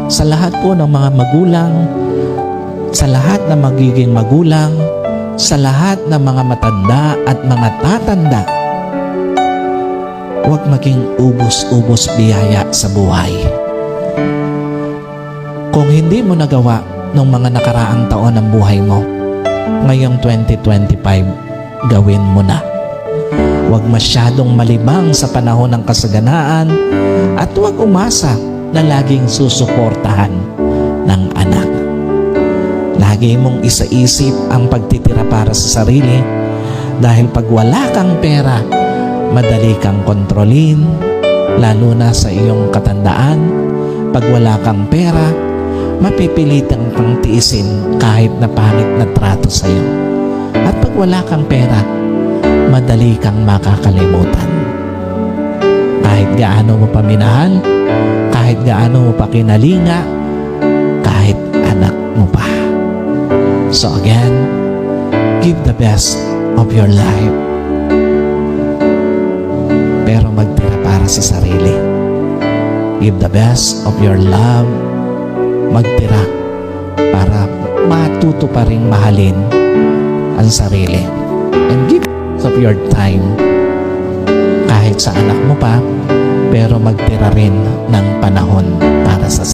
sa lahat po ng mga magulang, sa lahat ng magiging magulang, sa lahat ng mga matanda at mga tatanda, huwag maging ubos-ubos biyaya sa buhay. Kung hindi mo nagawa ng mga nakaraang taon ng buhay mo, ngayong 2025, gawin mo na. Huwag masyadong malibang sa panahon ng kasaganaan at huwag umasa na laging susuportahan ng anak. Lagi mong isaisip ang pagtitira para sa sarili dahil pag wala kang pera, madali kang kontrolin, lalo na sa iyong katandaan. Pag wala kang pera, mapipilitan kang tiisin kahit na pangit na trato sa iyo. At pag wala kang pera, madali kang makakalimutan. Kahit gaano mo paminahal, kahit gaano mo pa kinalinga, kahit anak mo pa. So again, give the best of your life. Pero magtira para sa sarili. Give the best of your love. Magtira para matuto pa rin mahalin ang sarili. And give of your time kahit sa anak mo pa, pero magtira rin ng panahon para sa